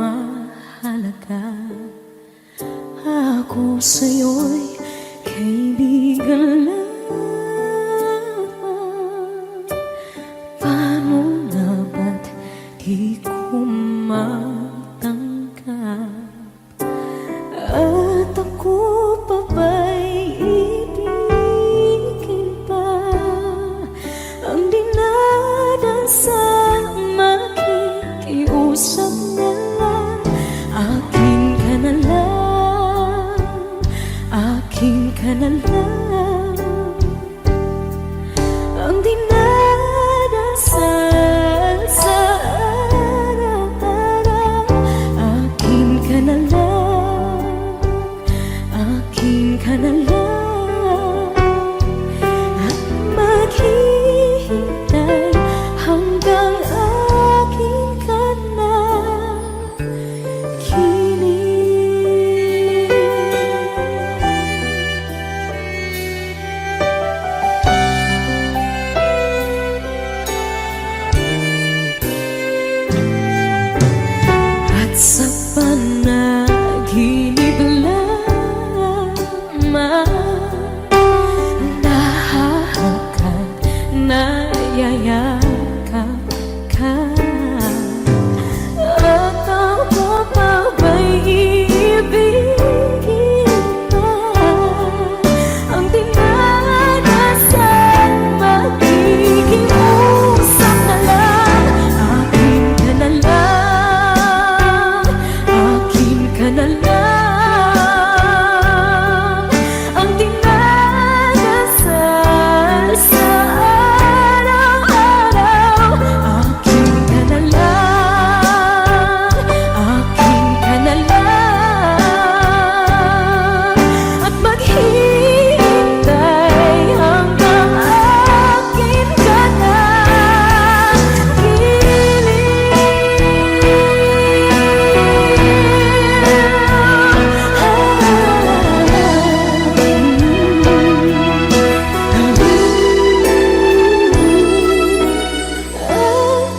mahalaga. Ako sa'yo'y kaibigan lang. Paano na ba't di ko matanggap? At ako pa ba'y ibigin pa? Ang dinadasang makikiusap na lang. Akin ka na lang, akin ka na lang. Ang dinadasal sa araw-araw. Akin ka na lang, akin ka na lang. At maghihintay hanggang akin ka na kilig. At sa panaginip lamang nahahakan, nayayakap ka. At ako pa ba'y iibigin pa? Ang dinadasal makikiusap na lang. Akin ka na lang, akin ka na lang. Ang dinadasal sa araw-araw. Akin ka na lang, akin ka na lang. At maghihintay hanggang akin ka na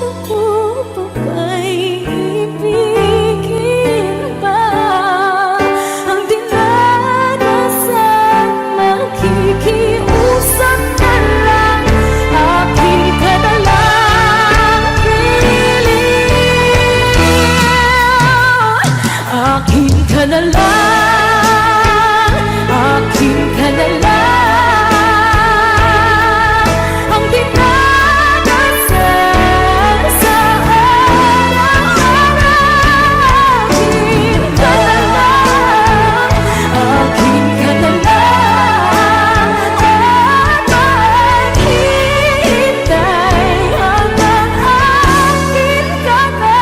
ako pa ba'y ibigin pa? Ang dinadasal makikiusap na lang. Akin ka na lang, kilig. Akin ka na lang, akin ka na lang. Ang dinadasal sa araw-araw. Akin ka na lang, akin ka na lang. At maghihintay hanggang akin ka na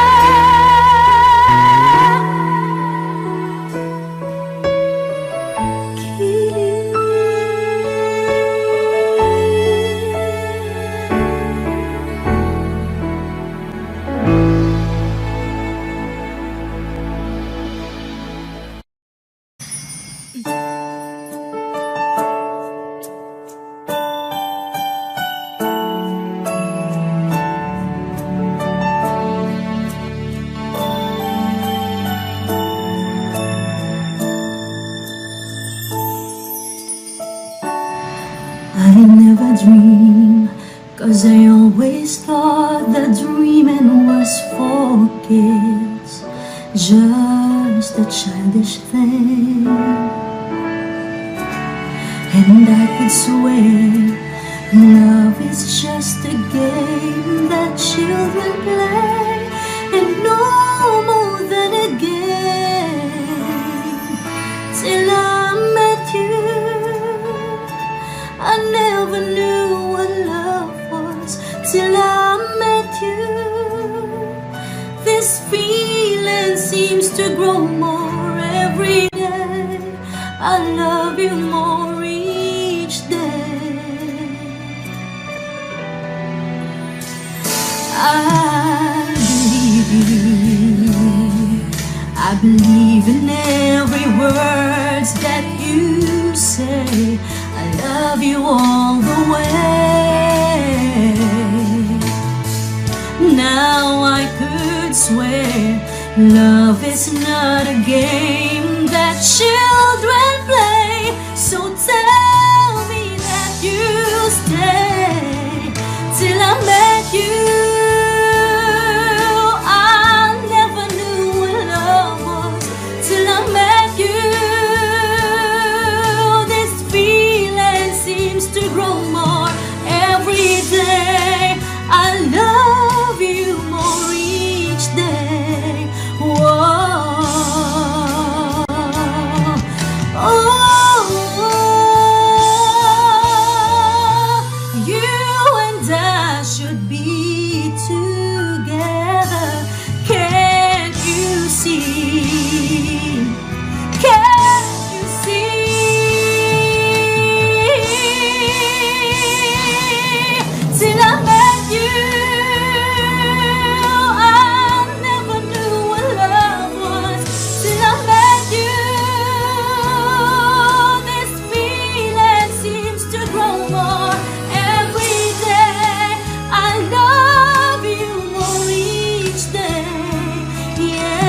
I never dream, 'cause I always thought that dreaming was for kids, just a childish thing. And I could swear love is just a game that children play, and no more than a game. Till I met you, I never knew what love was. Till I met you, this feeling seems to grow more every day. I love you more each day. I believe in every word that you say. I love you all the way. Now I could swear Love is not a game that children play. So tell me that you stay till I met you. I never knew what love was till I met you. This feeling seems to grow more every day. I love you more each day. Whoa. Oh, you and I should be together. Can't you see? Can't you see? Till I met you, I never knew what love was. Till I met you, this feeling seems to grow more every day. I love you more each day. Yeah.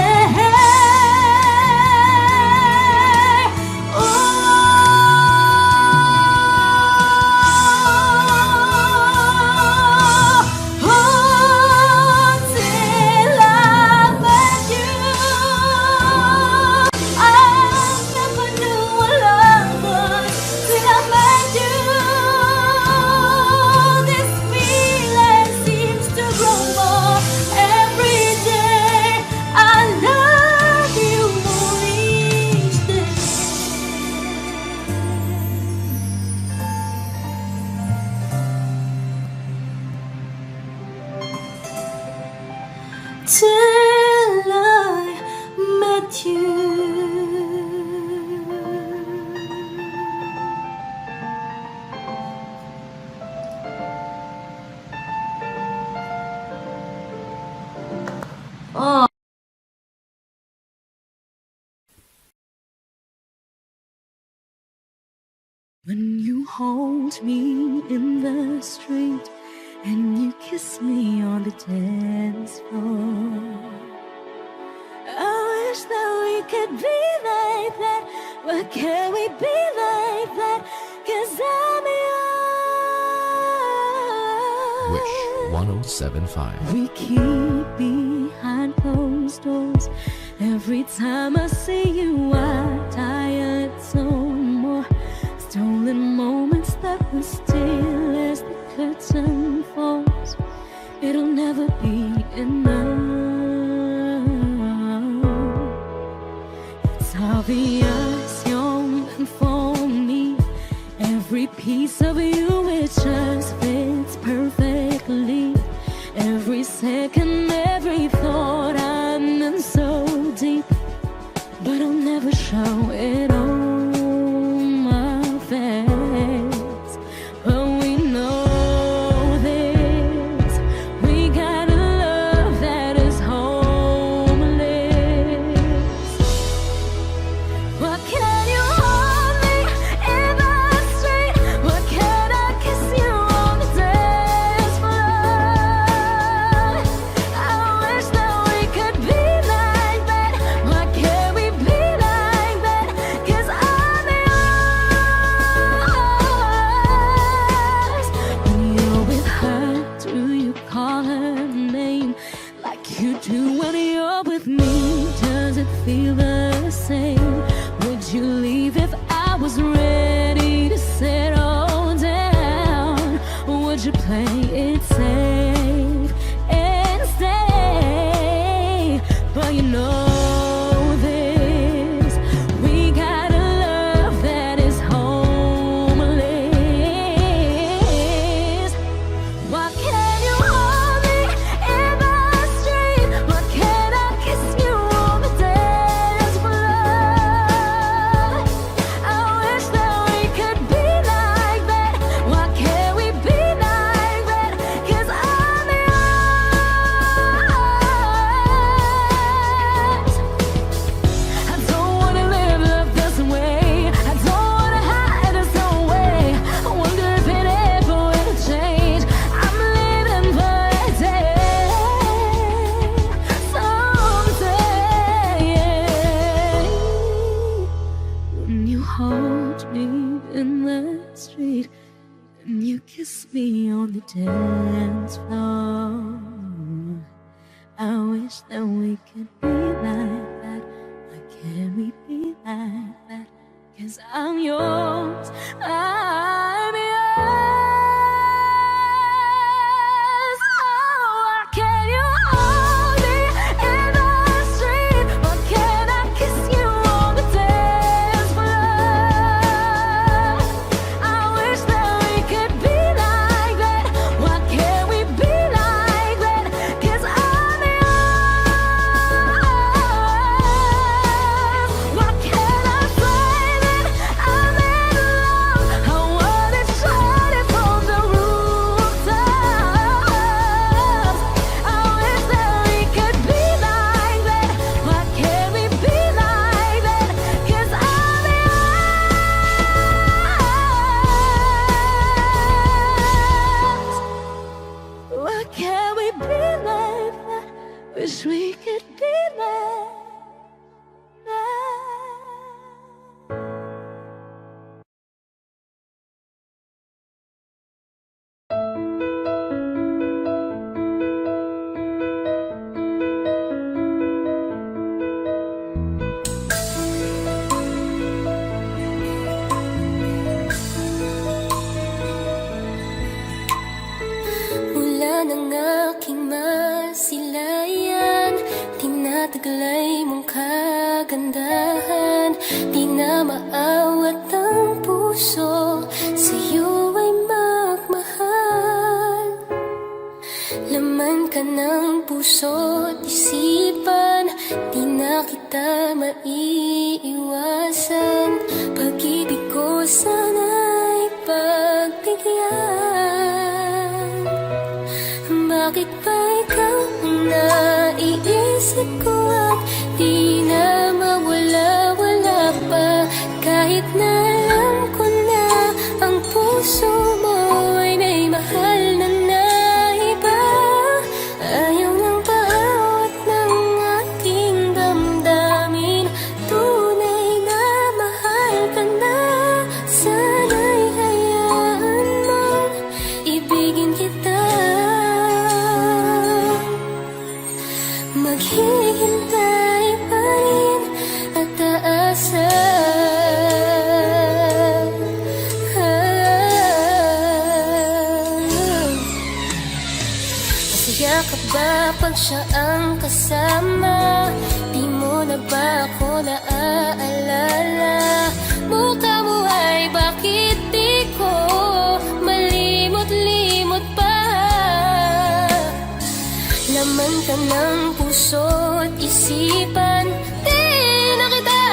Till I met you, I never knew what love was. Till I met you, this feeling seems to grow more every day. I love you more each day. Till I met you. Oh. When you hold me in the street and you kiss me on the dance floor, I wish that we could be like that. But can we be like that? 'Cause I'm yours. Wish 1075. We keep behind closed doors. Every time I see you, I tired some more. Stolen moments that will steal as the curtain falls. It'll never be enough. It's obvious you're meant for me. Every piece of you, it just fits perfectly. Every second, every thought, I'm in so deep. But I'll never show it on my face. But we know this. We got a love that is homeless. What can you hold me in the street? What can I kiss you on the dance floor? I wish that we could be like that. Why can't we be like that? 'Cause I'm yours. When you're with her, do you call her name like you do when you're with me? Does it feel the same? Would you leave if I was ready to settle down? Would you play it safe and stay? But you know this, we got a love that is homeless. Why can't you hold me in the street? Why can't I kiss you on the dance floor? I wish that we could be like that. Why can't we be like that? 'Cause I'm dance floor. I wish that we could be like that. Why can't we be like that? 'Cause I'm yours, I'm yours. Oh, why can't you hold me in the street? Why can't I kiss you on the dance floor? I wish that we could be like that. Why can't we be like that? 'Cause I'm yours. Why can't I say that I'm in love? I wanna shout it from the rooftops. I wish that we could be like that. Why can't we be like that? 'Cause I'm yours. Why can't we be like that? Wish we could be like that. Mula ng aking masilayan, tinataglay mong kagandahan. Di na maawat ang puso, sa'yo ay magmahal. Laman ka ng puso't isipan, di na kita maiiwasan. Pag-ibig ko sana'y pagbigyan. Bakit ba ikaw ang naiisip ko at di na mawala-wala pa? Kahit na alam ko na ang puso mo ay may mahal na iba. Ayaw nang paawat ng aking damdamin. Tunay na mahal ka na. Sana'y hayaan mong ibigin kita. Maghihintay pa rin at aasa. Masaya ka ba pag siya ang kasama? Di mo na ba ako naaalala? Mukha mo ay bakit di ko malimot-limot pa? Laman ka ng puso't isipan, di na kita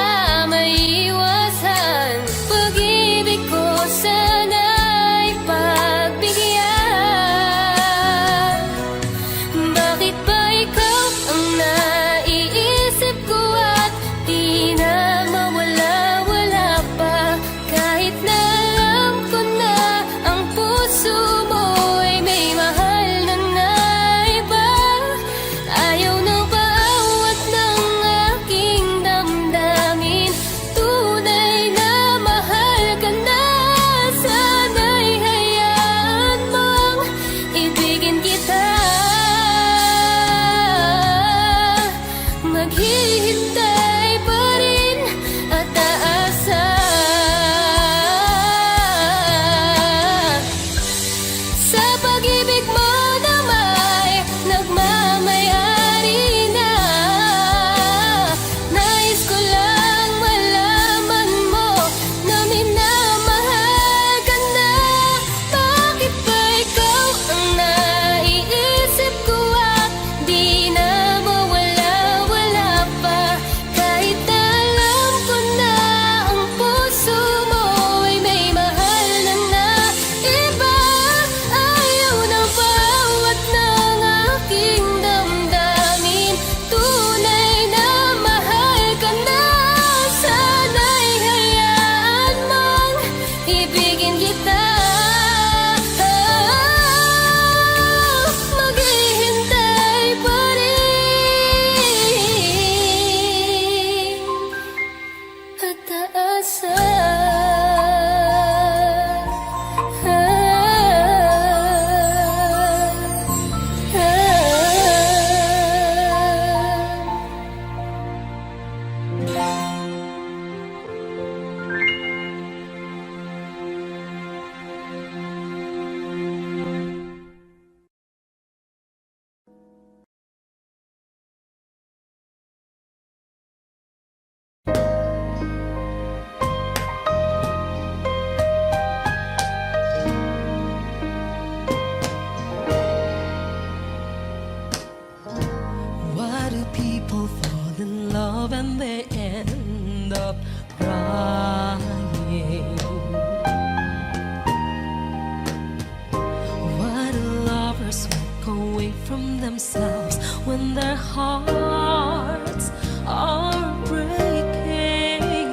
maiiwasan. Pag-ibig ko sana'y pagbigyan. Bakit ba ikaw ang naiisip ko at di na mawala-wala pa? Kahit na alam ko na ang puso mo ay may mahal na iba. Ayaw nang paawat ng aking damdamin. Tunay na mahal ka na. Sana'y hayaan mong ibigin kita. Maghihintay pa rin at aasa. Sa pag-ibig mo na may nagmamayari na. Nais ko lang malaman mo na minamahal ka na. Bakit ba ikaw ang naiisip ko at di na mawala-wala pa? in love and they end up crying. Why do lovers walk away from themselves when their hearts are breaking?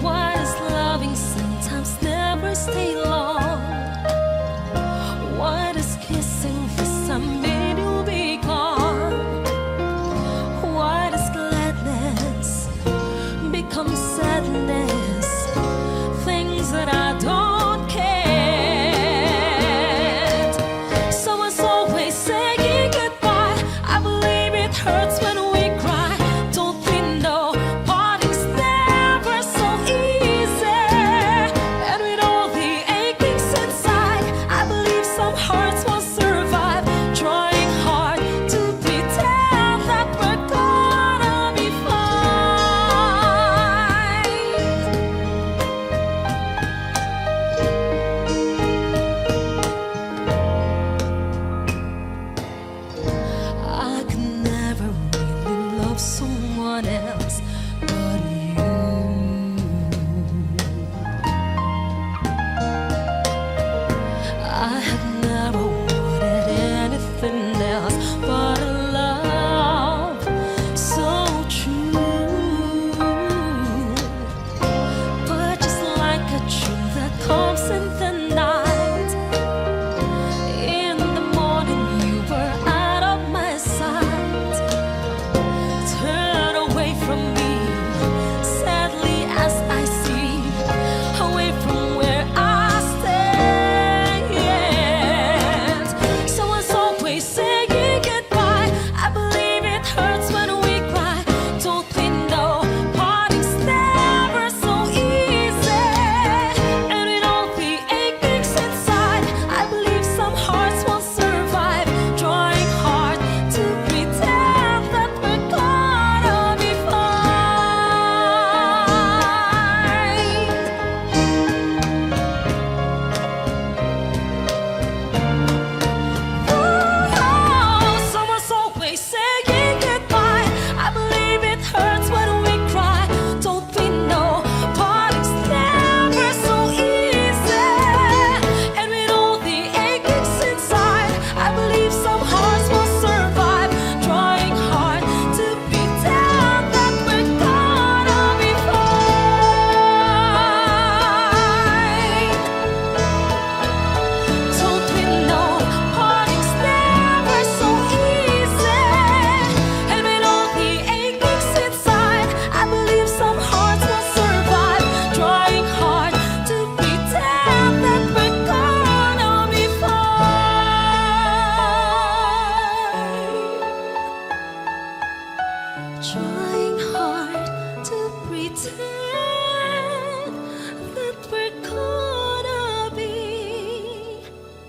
Why does loving sometimes never stay long? Why does kissing for some minute you'll be gone? Why does gladness become sadness? Things that I don't care. Someone's always saying goodbye. I believe it hurts when we cry. Don't we know parting's never so easy? And with all the achings inside, I believe some hearts will survive. Trying hard to pretend that we're gonna be fine. I could never really love someone else but you. I have never wanted anything else but a love so true. But just like a dream that comes in the night, in the morning you were out of my sight. Turn away from me, sadly as I see, away from where I stand. Someone's always saying goodbye. I believe it hurts when we cry. Don't we know parting's never so easy? And with all the achings inside, I believe some hearts won't survive. Trying hard to pretend that we're gonna be fine. Oh, someone's always saying goodbye. I believe it hurts when we cry. Don't we know parting's never so easy? And with all the achings inside, I believe some hearts will survive. Trying hard to pretend that we're gonna be fine. Don't we know parting's never so easy? And with all the achings inside, I believe some hearts will survive. Trying hard to pretend that we're gonna be fine. Trying hard to pretend that we're gonna be fine.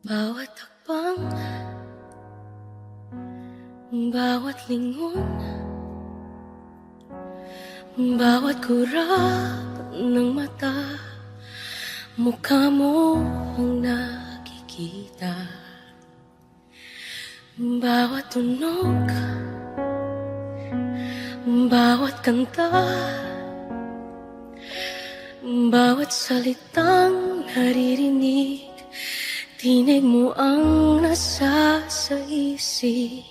Bawat hakbang, bawat lingon, bawat kurap ng mata, mukha mo ang nakikita. Bawat tunog, bawat kanta, bawat salitang naririnig, tinig mo ang nasa sa isip.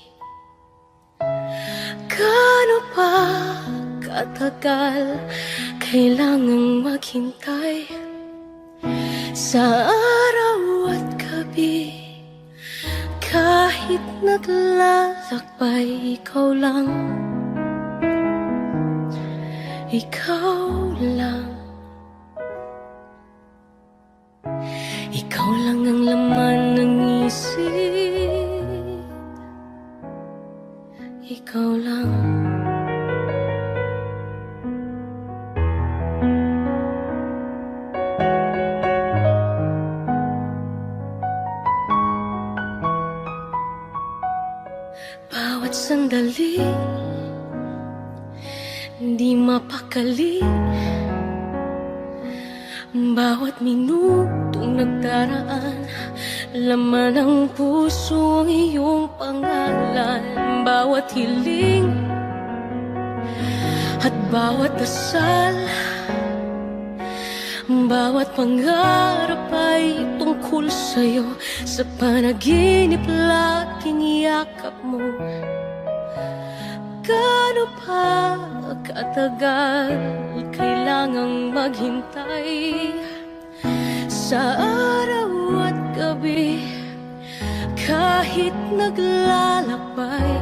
Gaano pa katagal kailangang maghintay sa araw at gabi? Kahit naglalakbay, ikaw lang, ikaw lang. Ikaw lang ang laman ng isip. Ikaw lang. madali, di mapakali. Bawat minutong nagdaraan, laman ng puso ang iyong pangalan. Bawat hiling at bawat dasal, bawat pangarap ay tungkol sa'yo. Sa panaginip laging yakap mo. Gaano pa katagal kailangang maghintay? Sa araw at gabi, kahit naglalakbay.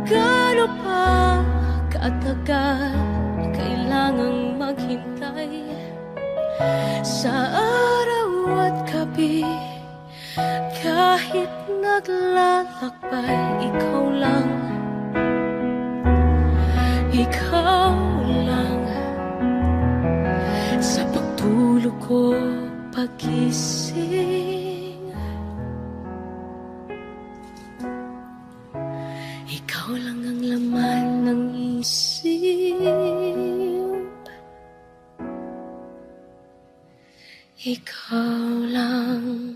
Gaano pa katagal kailangang maghintay? Sa araw at gabi, kahit naglalakbay. Ikaw lang, ikaw lang. Sa pagtulog ko, pagising, ikaw lang ang laman ng isip. Ikaw lang.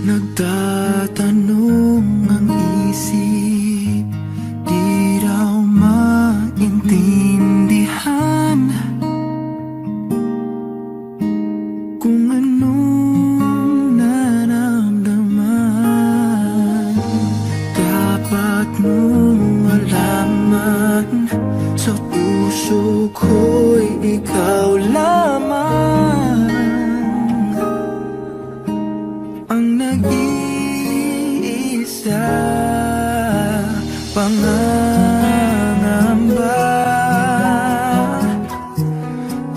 Nagtatanong ang isip, di raw maintindihan kung anong nararamdaman. Dapat mong malaman, sa puso ko'y ikaw lamang ang nag-iisa, pangangamba.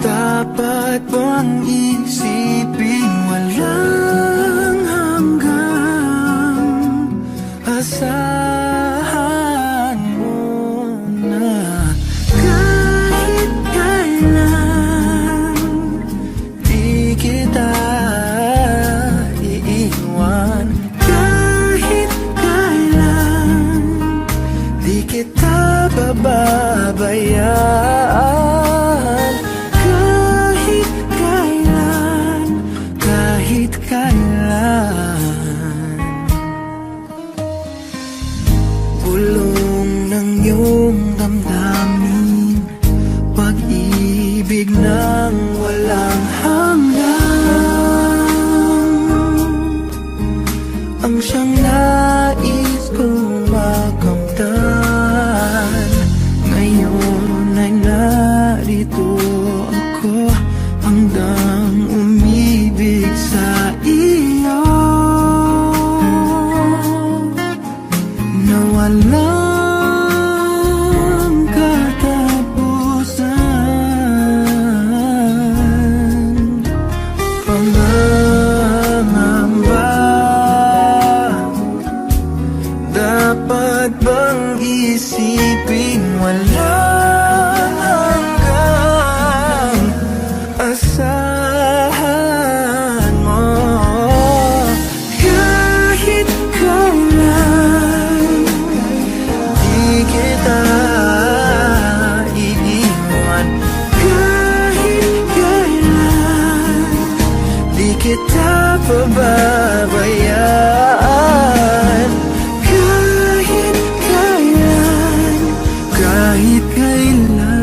Dapat bang isipin walang hanggang? Asahan mo na kahit kailan di kita iiwan. Kahit kailan di kita bababayaan. Kahit kailan, kahit kailan. Bulong ng iyong damdamin, pag-ibig ng walang hanggan, ang siyang nais kong makamtan. Ngayon ay narito ako, handang umibig sa iyo na walang katapusan. Pangangamba, dapat bang isipin walang hanggang? Asahan mo kahit kailan di kita iiwan. Kahit kailan di kita pababayaan. Kahit kailan, kahit kailan.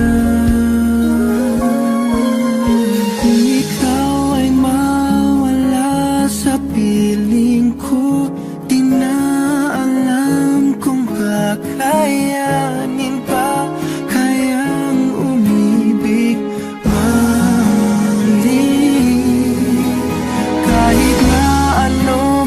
Kung ikaw ay mawala sa piling ko, di na alam kung kakayanin pa kayang umibig muli. Kahit na ano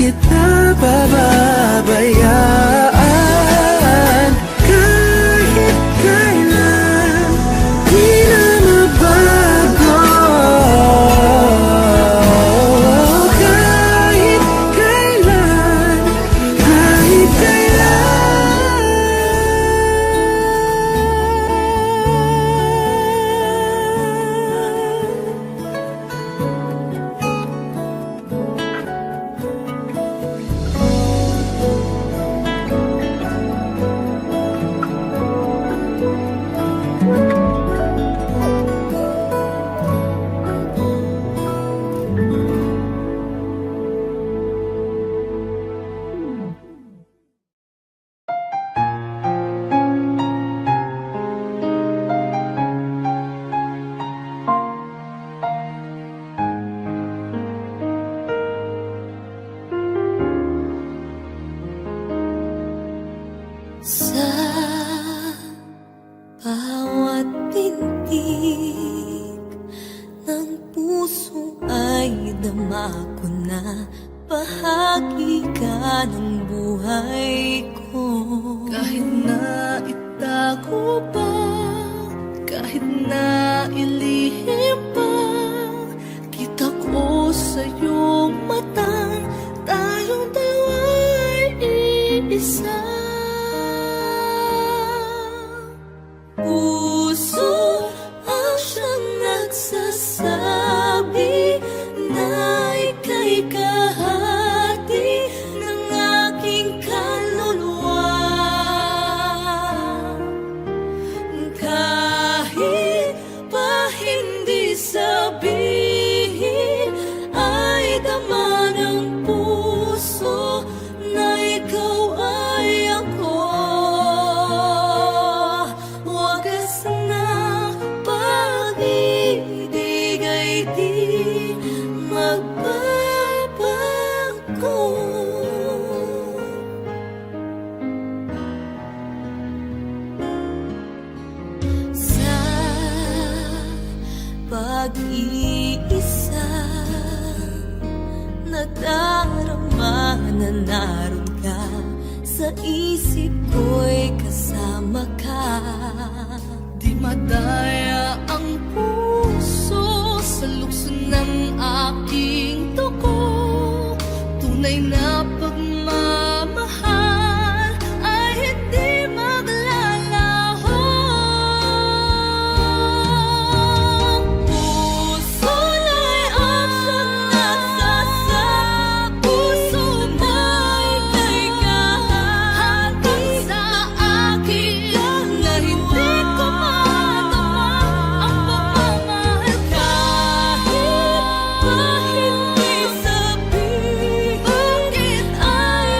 kita pababayaan. Kahit kailan di na mabago. Kahit kailan, kahit Sa bawat pintig ng puso ay dama ko na bahagi ka ng buhay ko. Kahit na itago pa, kahit na ilihim pa, kita ko sa iyong matang tayong dalawa'y iisa. Puso ang siyang nagsasabi na ika'y kahati ng aking kaluluwa. Kahit pa hindi sabihin, ay dama ng puso na ikaw ay ako. Wagas na pag-ibig ay di magbabago. Sa pag-iisa, nadarama na naroon ka, sa isip ko'y kasama ka. Di madaya ang puso sa lukso ng aking dugo. Tunay na pagmamahal ay hindi maglalaho. Puso na'y aksang nagsasabi, puso na'y kay kahati sa akin, na hindi ko madama ang pagmamahal. Kahit pa hindi sabihin, bakit ay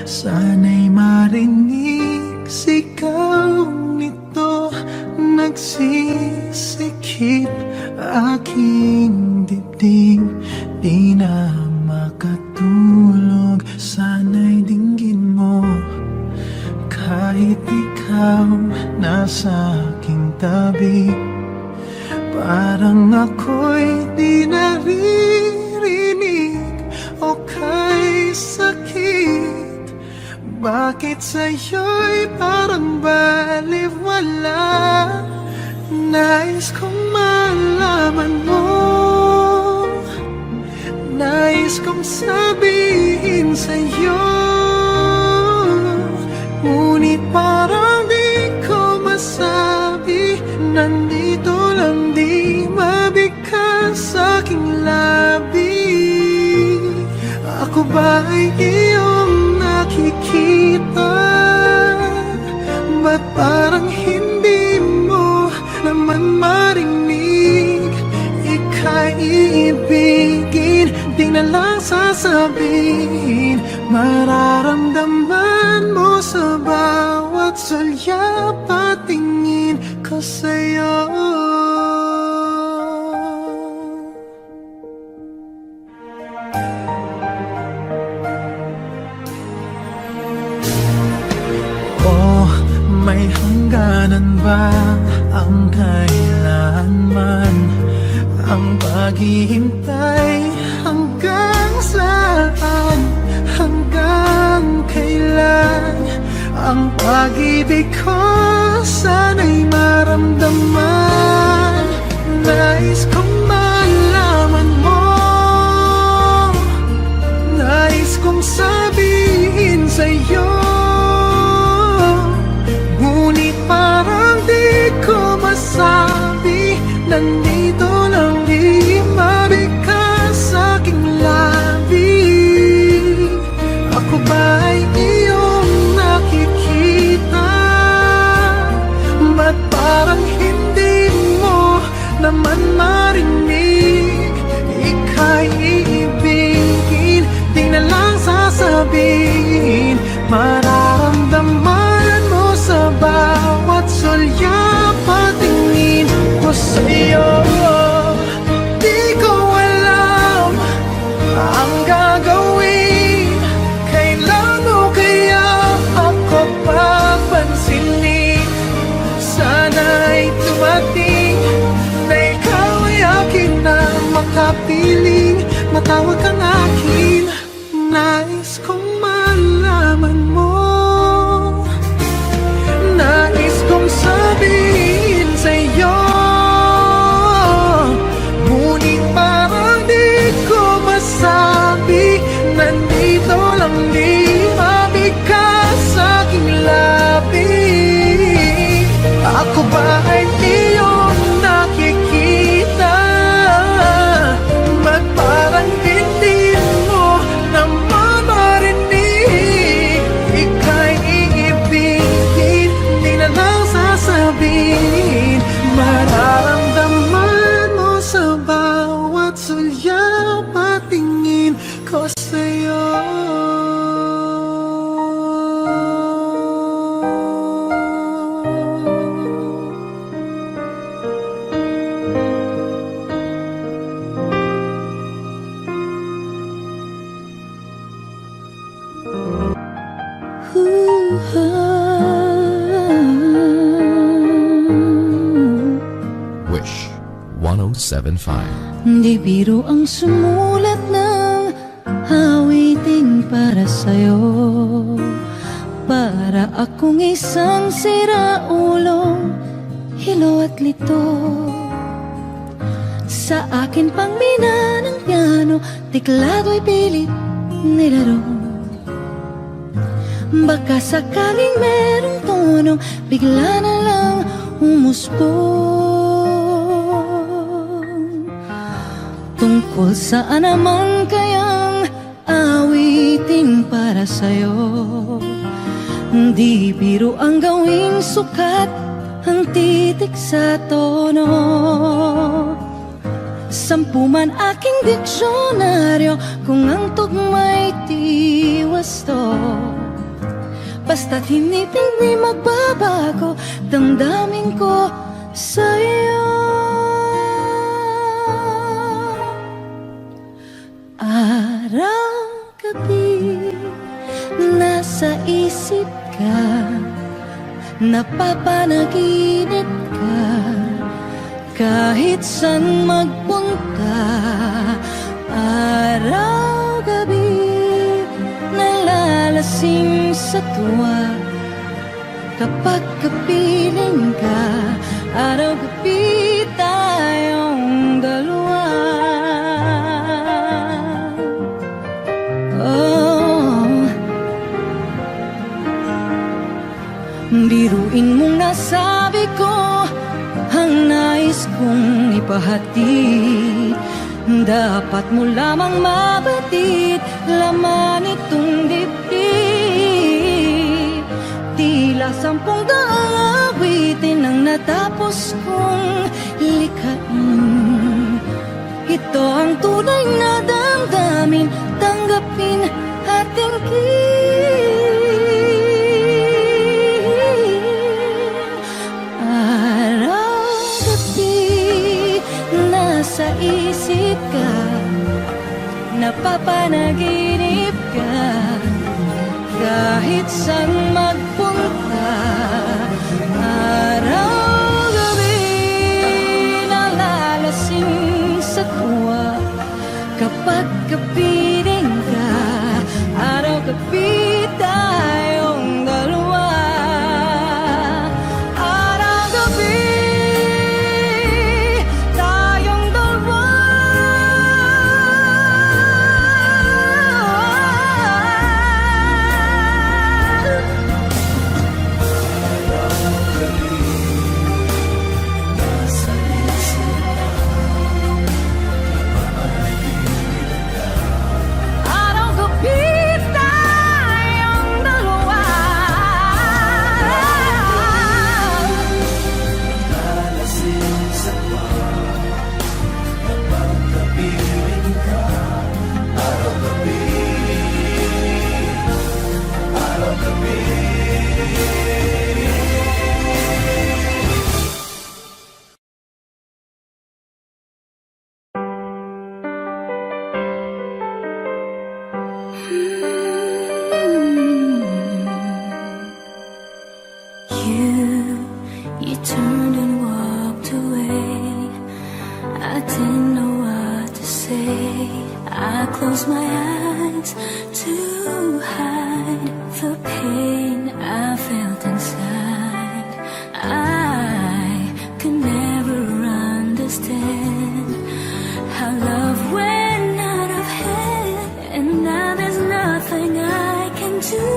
Sana'y marinig sigaw nito, nagsisikip aking dibdib. Di na makatulog, sana'y dinggin mo. Kahit ikaw nasa aking tabi, parang ako'y di naririnig o kay sakit. Bakit sa'yo'y parang baliwala? Nais kong malaman mo, nais kong sabihin sa'yo, ngunit parang di ko masabi. Nandito lang, di mabigkas aking labi. Ako ba ay iyong nakikita? Ba't parang hindi mo naman marinig? Ika'y iibigin, di na lang sasabihin. Mararamdaman mo sa bawat sulyap at tingin ko sa'yo. Oh, may hangganan ba ang kailanman? Ang paghihintay hanggang saan? Hanggang kailan? Ang pag-ibig ko sana'y maramdaman. Nais kong malaman mo, nais kong sabihin sa'yo, ngunit parang di ko masabi. Nandito lang, di mabigkas aking labi. Ako ba ay iyong nakikita? Ba't parang hindi mo naman marinig? Ika'y iibigin, di na lang sasabihin. Mararamdaman mo sa bawat sulyap at tingin ko sa'yo. Di ko alam ang gagawin. Kailan mo kaya ako papansinin? Sana'y tumating na ikaw ay akin na makapiling. Matawag kang akin, nais kong malaman mo, nais kong sabihin sa'yo, ngunit parang di ko masabi. Nandito lang, di mabigkas aking labi. Ako ba ay iyong nakikita? Ba't parang hindi mo naman marinig? Ika'y iibigin, di na lang sasabihin. Mararamdaman mo sa bawat sulyap at tingin ko sa'yo. Wish 1075. Di biro ang sumulat ng awiting para sa'yo. Para akong isang siraulong hilo at lito. Sa akin pang mina ng piano, tiklado'y pilit nilaro. Baka sakaling merong tono, bigla na lang umusbong. Tungkol saan naman kayang awiting para sa'yo? Di biro ang gawing sukat ang titik sa tono. Sampu man aking diksyonaryo, kung ang tugma'y tiwala wasto. Basta't hindi magbabago damdamin ko sa'yo. Araw-gabi nasa isip ka, napapanaginip ka, kahit saan magpunta. Araw-gabi nalalasing sa tuwa, kapag kapiling ka. Araw-gabi tayong dalawa. Biruin mong nasabi ko ang nais kong ipahatid. Dapat mo lamang mabatid laman itong dibdib. Tila 10 daang awitin ang natapos kong likhain. Ito ang tunay na damdamin, tanggapin at tingin. Sa isip ka, napapanaginip ka, kahit saan magpunta. Araw-gabi nalalasing sa tuwa, kapag kapiling ka. Araw-gabi tayong dalawa. You turned and walked away. I didn't know what to say. I closed my eyes to hide the pain I felt inside. I could never understand how love went out of hand, and now there's nothing I can do.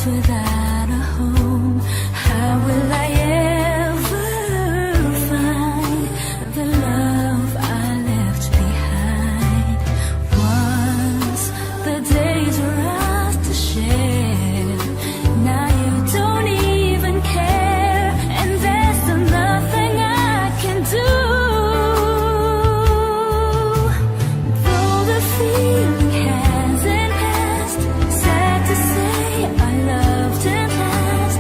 Without a home, how will I ever find the love I left behind? Once the days were ours to share, now you don't even care, and there's still nothing I can do. Though the feeling hasn't passed, sad to say I loved and last.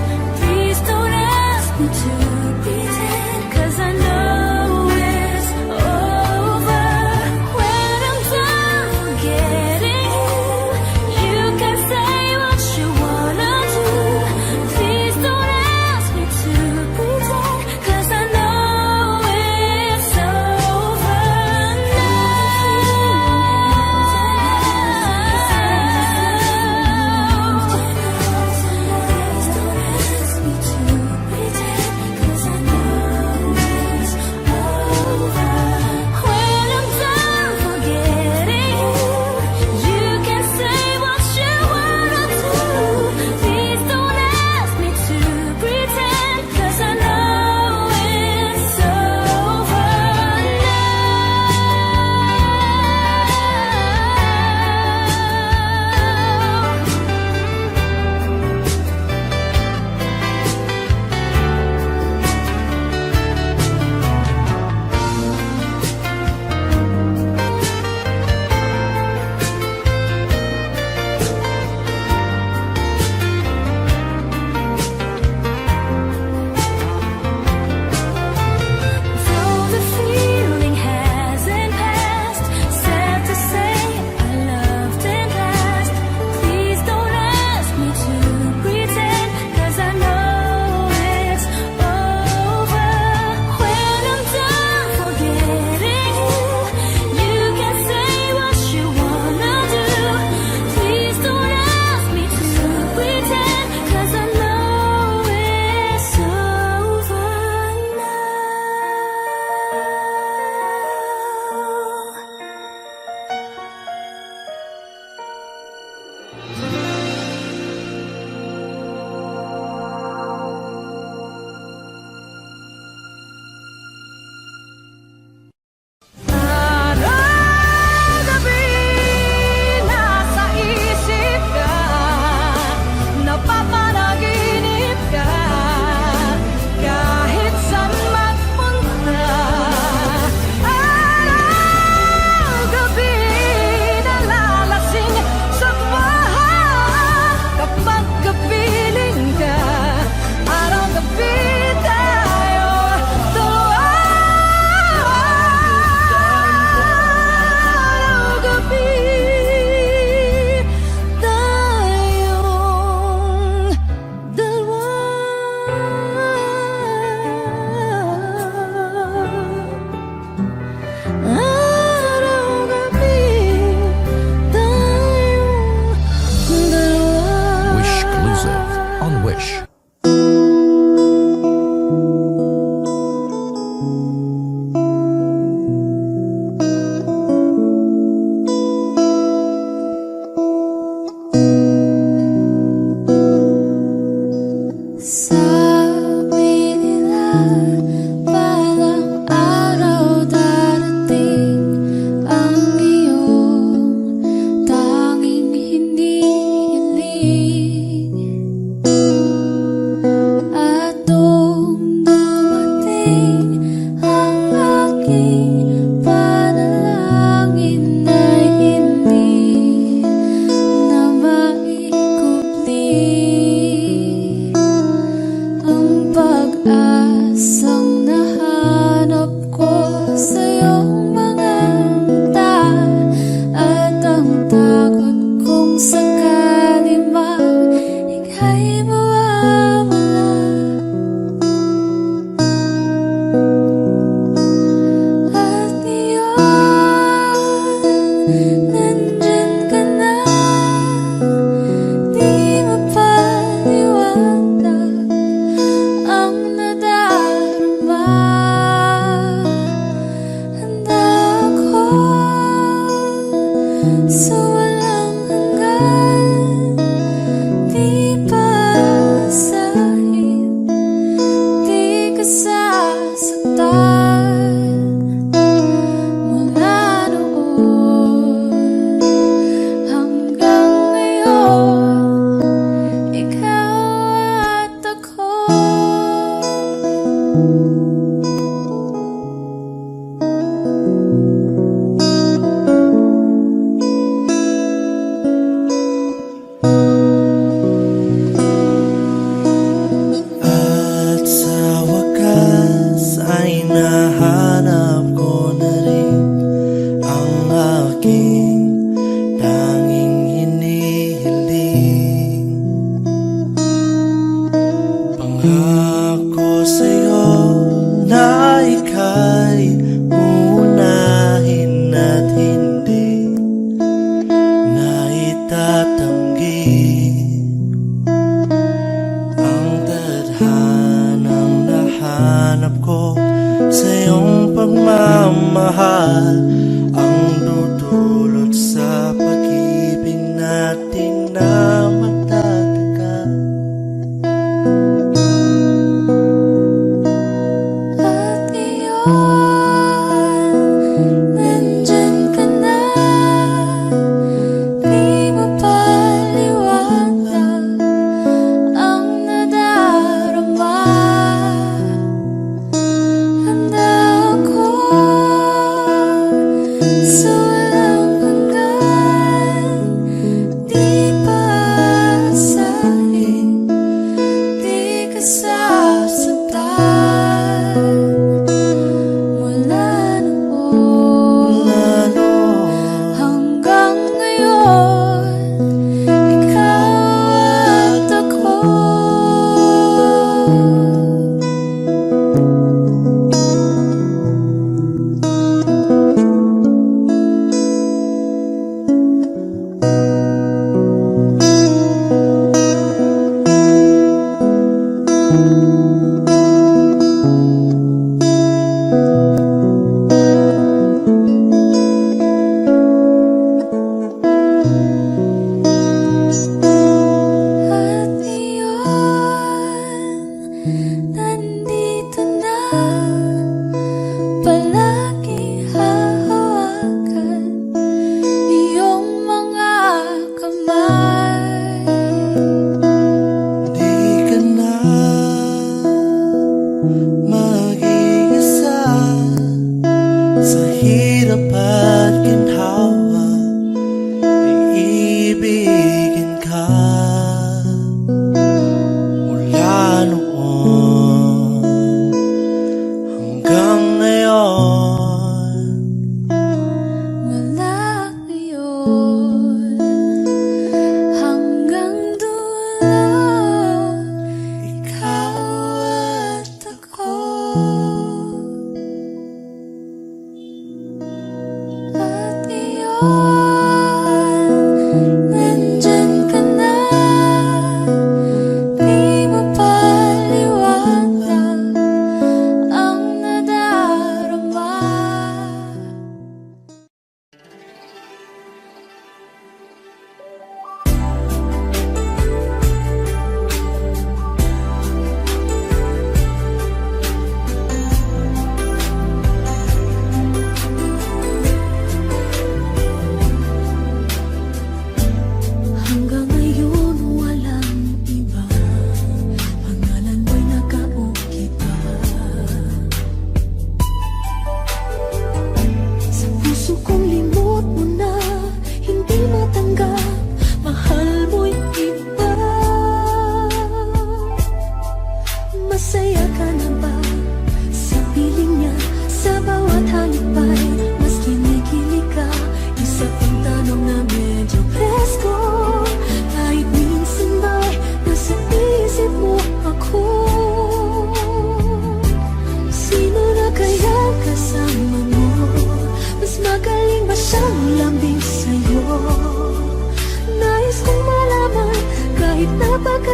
Wish. Sabi nila balang araw darating ang iyong tanging hinihiling. At nung dumating ang aking panalangin ay hindi na maikubli ang pag-asang nahanap ko sa iyong mga mata, at ang takot kong sakali mang ika'y mawawala. At ngayon, nandyan ka na, di mapaliwanag ang nadarama. Handa ako sa walang hanggan, di pasahin, di ka sasaktan. Mula noon hanggang ngayon, ikaw at ako. At sa wakas ay nahanap ko na rin ang aking tanging hinihiling. Pangako sa'yo na ika'y uunahin at hindi na itatanggi ang tadhanang nahanap ko sa iyong pagmamahal, ang dudulot sa pag-ibig natin na magtatagal. At ngayon, nandyan ka na, di mapaliwanag ang nadarama. Handa ako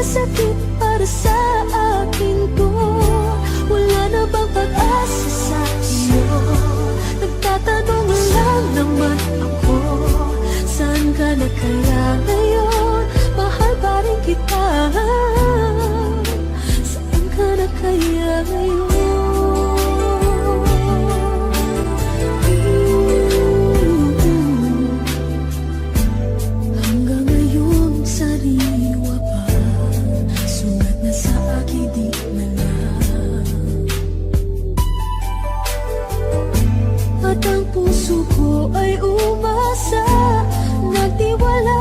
magkasakit para sa akin to? Wala na bang pag-asa sa iyo? Nagtatanong lang naman ako, saan ka na kaya ngayon? Mahal pa rin kita, saan ka na kaya ngayon? Hanggang ngayon sariwa pa, sulat na sa aking di malam. At ang puso ko ay umasa, nagtiwala,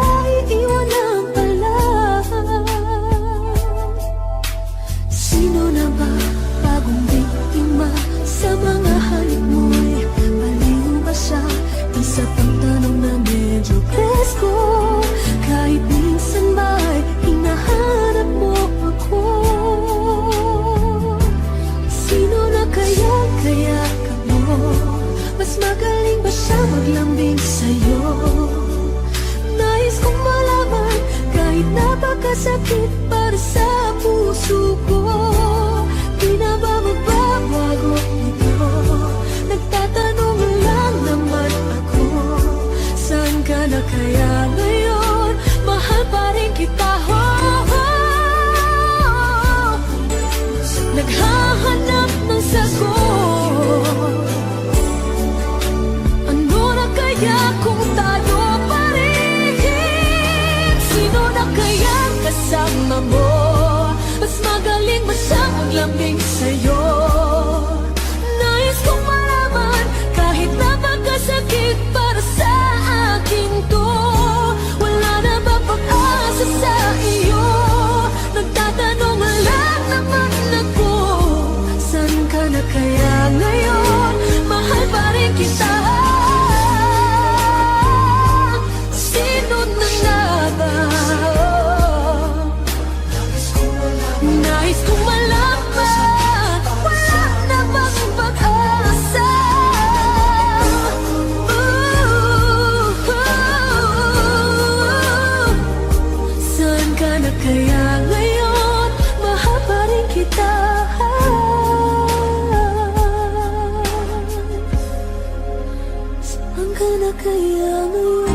iiwan ang pala. Sino na ba bagong biktima sa mga halik mo'y baliw ba siya? Isa pang tanong na medyo presko, kahit minsan ba'y hinahanap mo ako? Sino na kaya ka mo? Mas magaling ba siya maglambing sa'yo? Nais kong malaman, kahit napakasakit para sa puso ko, di na ba magbabago ito? Nagtatanong lang naman ako, saan ka na kaya ngayon? Mahal pa rin kita, naghahanap ng sagot. Ano na kaya kung tayo pa rin? Sino na kaya ang kasama mo? Mas magaling ba siyang maglambing sa'yo? Nais kong malaman, kahit napakasakit para sa akin to, wala na ba pag-asa sa iyo? Nagtatanong lang naman ako, saan ka na kaya ngayon? Mahal pa rin kita, sino na nga ba? Nais kong malaman, wala na bang pag-asa? Saan ka na kaya ngayon? Mahal pa rin kita, saan ka na kaya ngayon?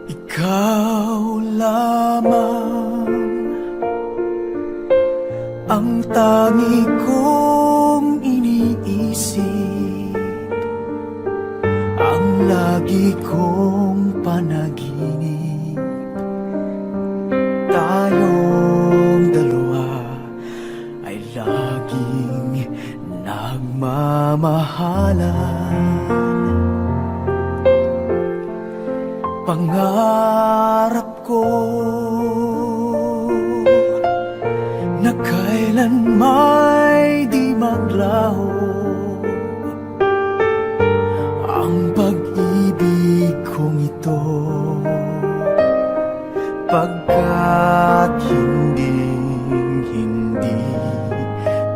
Ikaw lamang ang tangi kong iniisip, ang lagi kong panaginip. Tayong dalawa ay laging nagmamahalan. Pangarap ko na kailan may di maglaho ang pag-ibig kong ito, pagkat hindi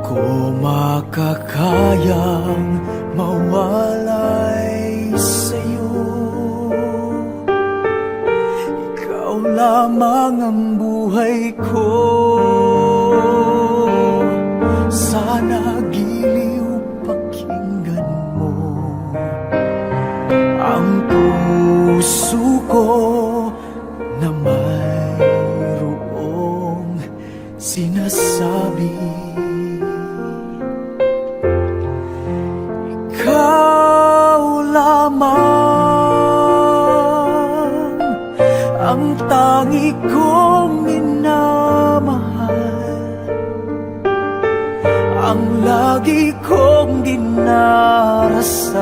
ko makakayang mawalay sa'yo. Ikaw lamang ang buhay ko, sana giliw pakinggan mo ang puso ko na mayroong sinasabi. Ikaw lamang ang tangi kong minamahal, ang lagi kong dinarasal.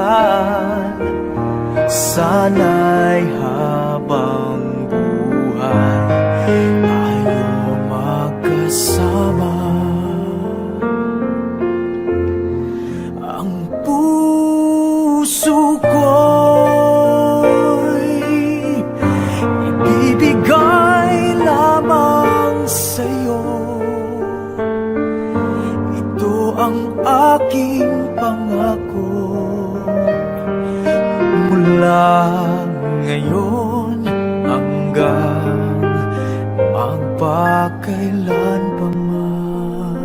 Sana'y habang buhay tayo magkasama. ang aking pangako. Mula ngayon hanggang magpakailanpaman,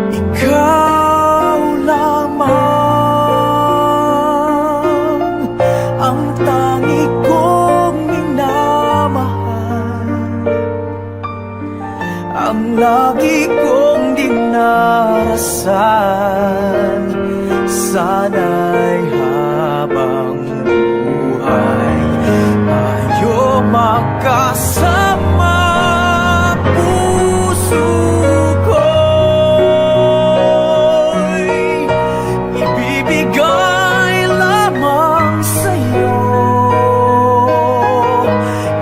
ikaw lamang ang tangi kong minamahal, ang lagi kong dinarasan. Sana'y habang buhay tayo magkasama. Puso ko'y ibibigay lamang sa'yo.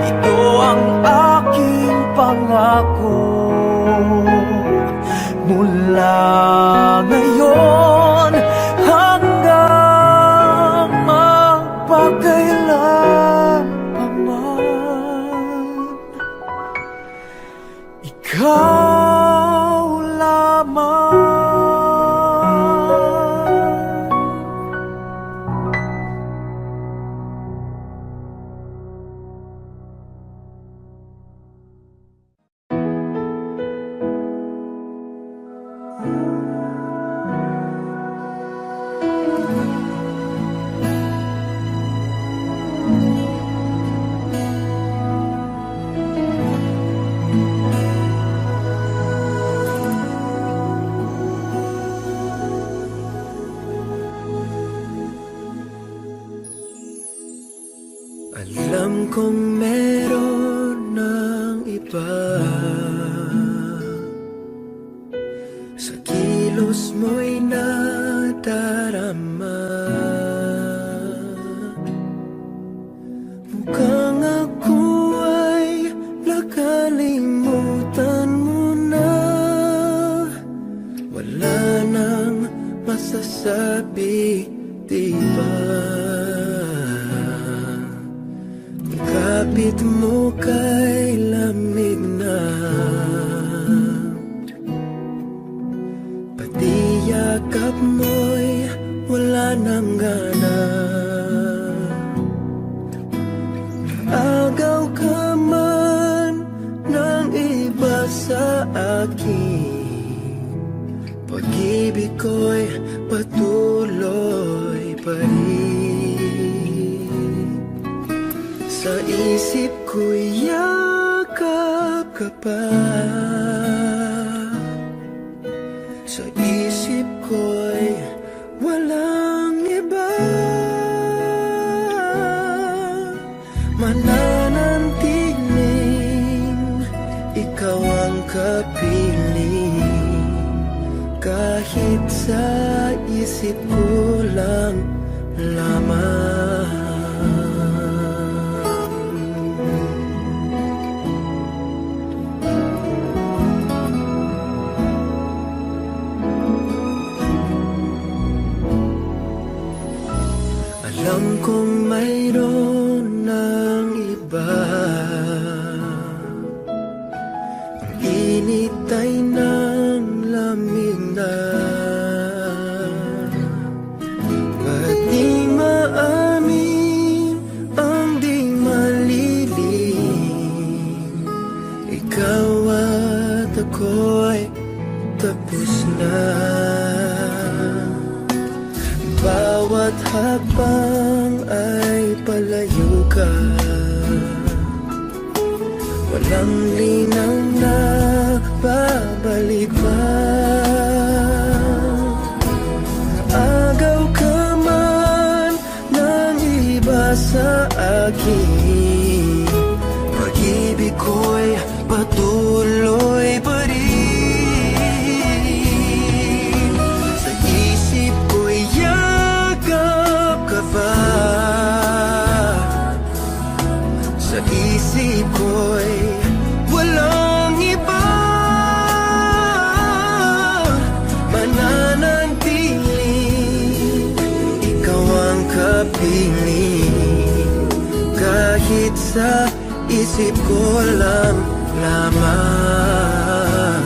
Ito ang aking pangako. Mula ngayon hanggang magpakailanpaman, ikaw lamang. Alam kong meron ng iba sa kilos mo'y nadarama. Mukhang ako ay nakalimutan mo na. Wala nang masasabi, diba? Kapit mo kay lamig na, pati yakap mo'y wala nang gana. Agaw ka man ng iba sa akin, pag-ibig ko'y patuloy pa rin. Sa isip ko'y yakap ka pa, sa isip ko'y walang iba. Mananantiling ikaw ang kapiling, kahit sa isip ko lang lamang. Alam kong mayroon ng iba, ang init ay ng lamig na. Ba't di maamin ang di malilim? Ikaw at ako'y tapos na. Bawat hakbang ay palayo ka, walang linaw na babalik pa. Agaw ka man ng iba sa akin, pag-ibig ko'y patuloy pa rin. Sa isip ko'y sa isip ko'y walang iba. Mananantiling ikaw ang kapiling, kahit sa isip ko lang lamang.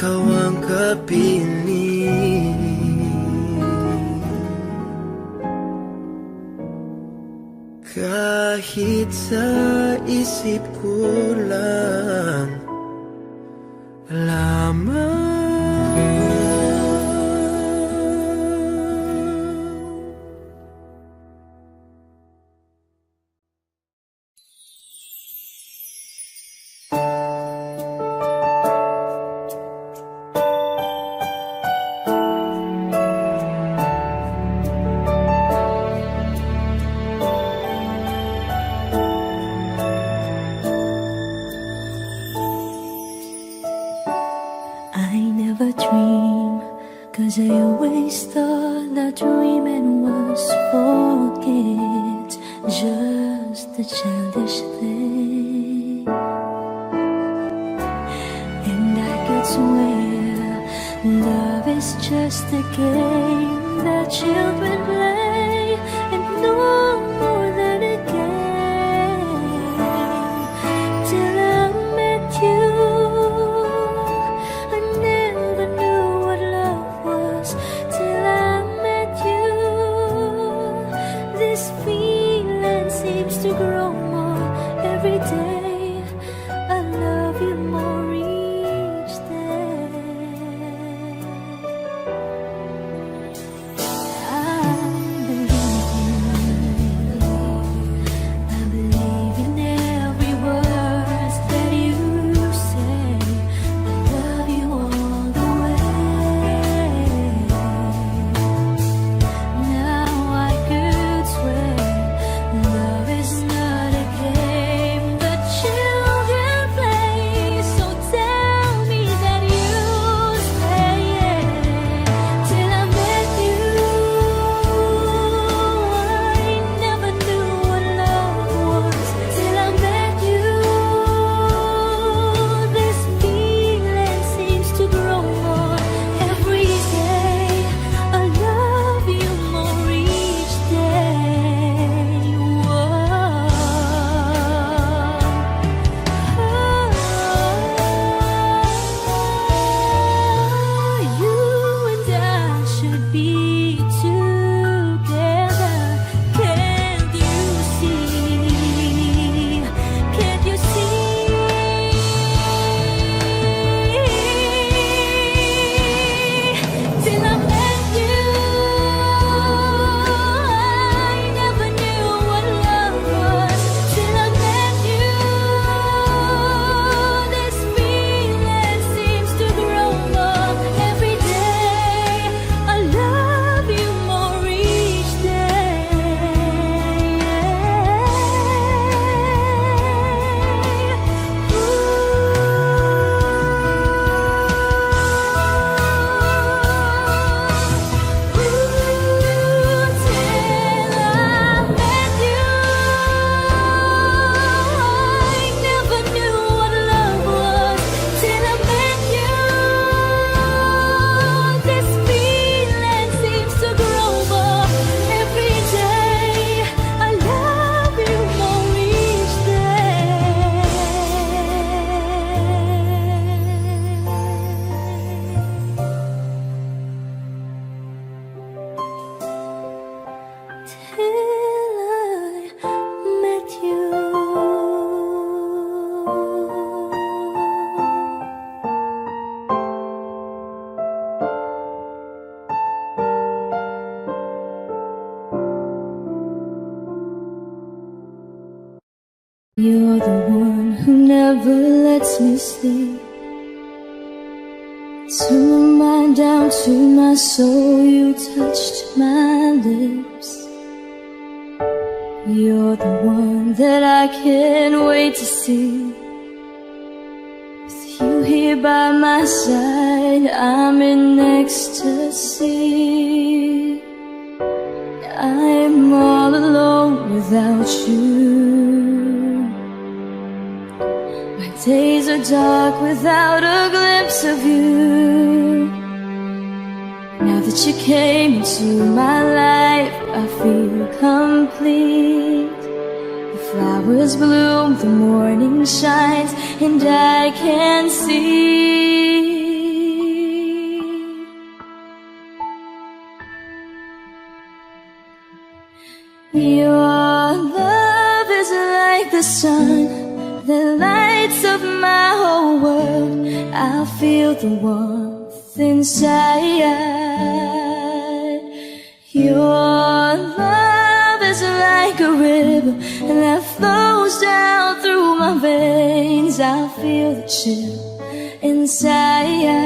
ikaw ang kapiling. Kahit sa isip ko lang lamang. I never dream, 'cause I always thought that dreaming was forget, just a childish thing. And I could swear love is just a game that children play, and no more than a game. Till I met you, I never knew what love was. Till I met you, this feeling seems to grow more every day. I love you more each day. I believe in every word that you say. I love you all the way. Now I could swear love is not a game that children play. So tell me that you stay. Till I met you, I never knew what love was. Till I met you, this feeling seems to grow more every day. I love you more each day. You and I should be together. Can't you see? Can't you see? Till I met you, I never knew what love was. Till I met you, this feeling seems to grow more every day. I love you more each You're the one who never lets me sleep. Turn my mind down to my soul, you touched my lips. You're the one that I can't wait to see. With you here by my side, I'm in ecstasy. I'm all alone without you. My days are dark without a glimpse of you. Now that you came into my life, I feel complete. The flowers bloom, the morning shines, and I can see the sun that lights up my whole world. I feel the warmth inside. Your love is like a river and that flows down through my veins. I feel the chill inside.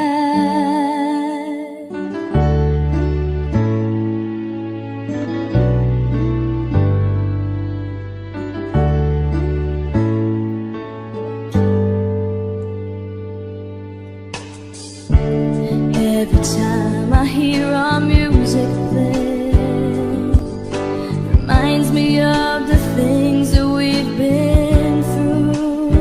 Every time I hear our music play, reminds me of the things that we've been through.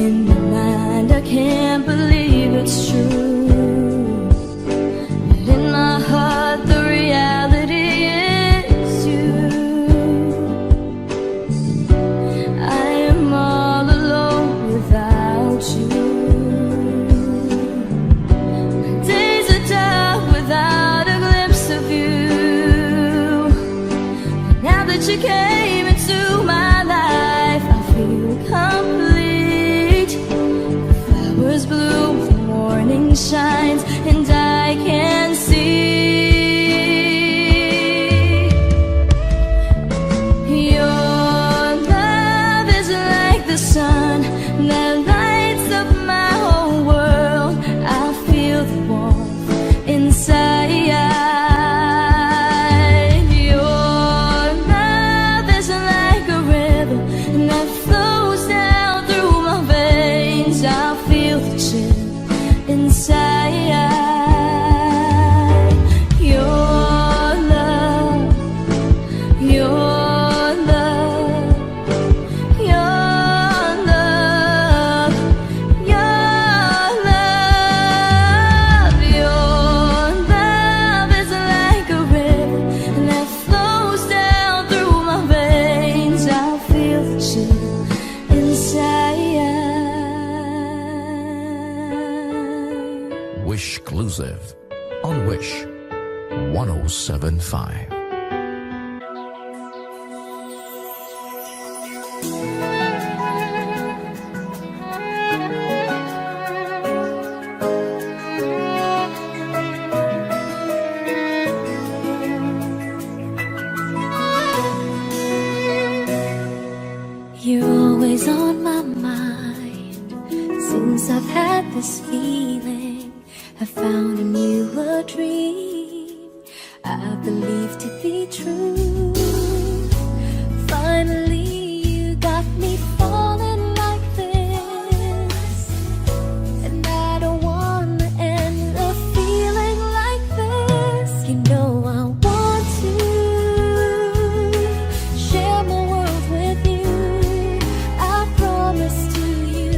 In my mind I can't believe it's true, but in my heart the reality is you. I am all alone without you. You came into my life, I feel complete. The flowers bloom, the morning shines, and I can see. Your love is like the sun that lights up my whole world. I feel the warmth inside. Wishclusive on Wish 107.5. You're always on my mind. Since I've had this feeling, I found in you a dream I believe to be true. Finally, you got me falling like this, and I don't want to end a feeling like this. You know I want to share my world with you. I promise to you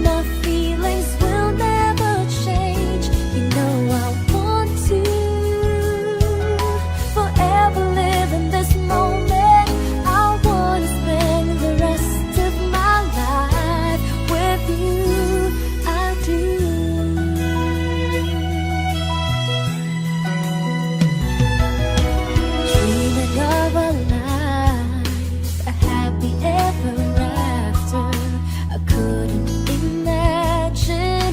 my feelings will never change. You know I want to forever live in this moment. I want to spend the rest of my life with you. I do. Dreaming of a life, a happy ever after. I couldn't imagine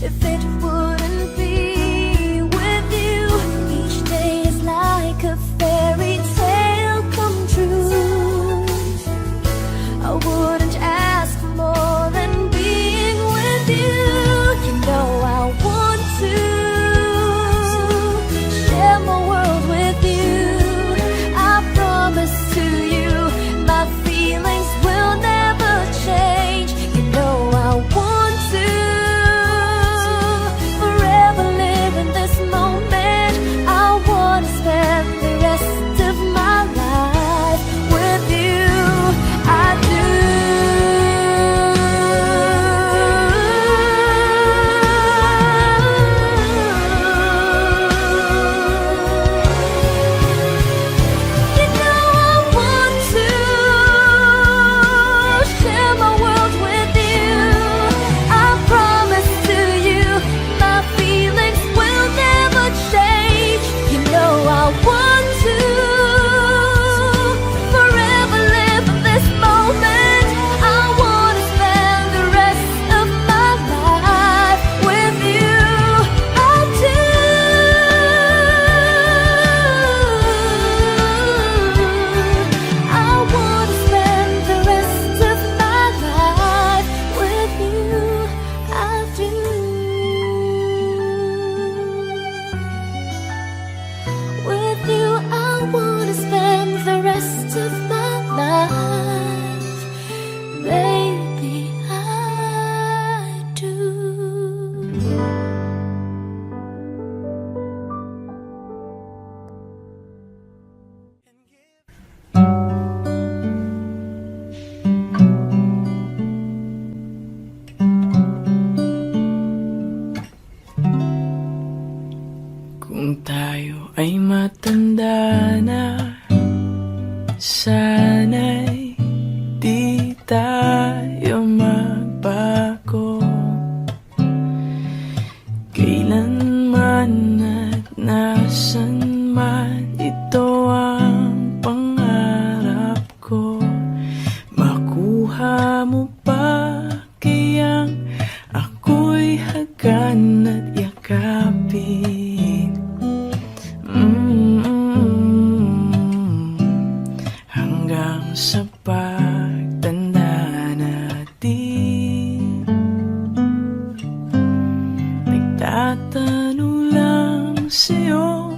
if it wouldn't be with you. Each day is like a fairy tale come true. I wouldn't ask more than being with you. You know I want to share my world with you. I promise to you my feelings will never change. You know I want to forever live in this moment. I want to spend the rest of my life with you. I do. ay matanda na, sana'y di tayo magbago. Kailanman at nasan man, ito ang pangarap ko. Makuha mo ba kayang ako'y hagan at yakapin? Hanggang sa pagtanda natin, nagtatanong lang sa'yo,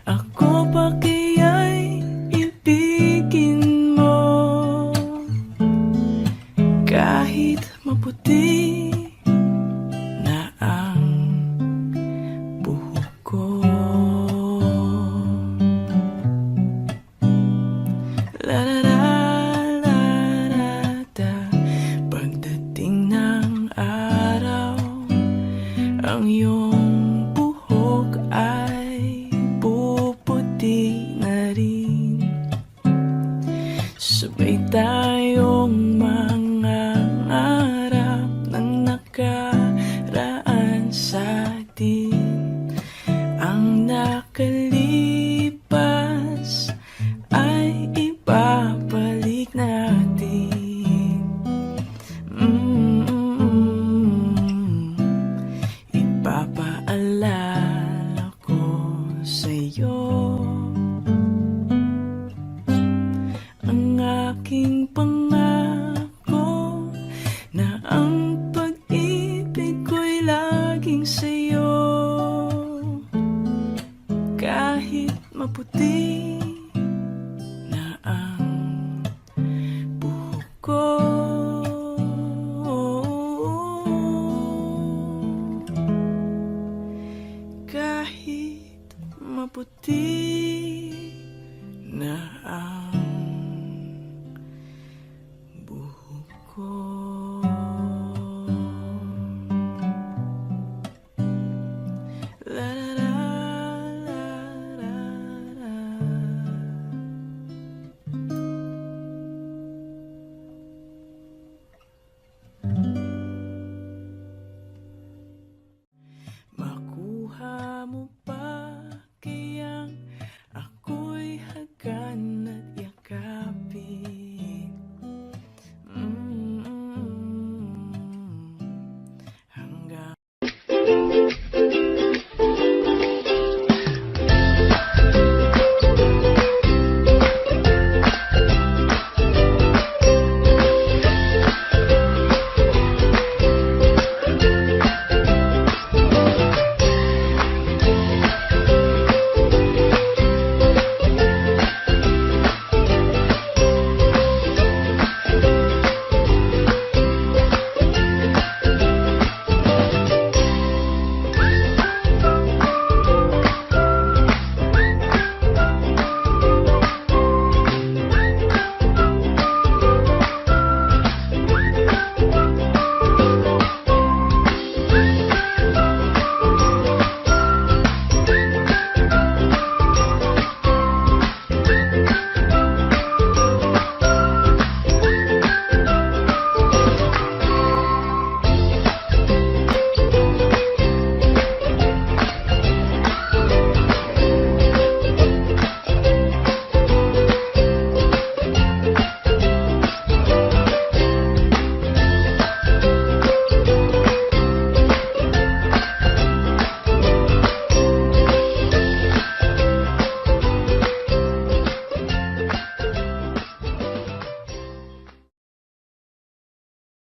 ako ba kaya'y ibigin mo? Kahit maputi na ang buhok ko. La la la la la da. Pagdating ng araw, ang iyong buhok ay puputi na rin. Sabay tayong mangangarap ng nakaraan sa atin. Ang nakalipas ay ibabalik natin. Ipapaalala ko sa'yo ang aking pangako na ang pag-ibig ko'y laging sa'yo. Kahit maputi na ang buhok ko. Kahit maputi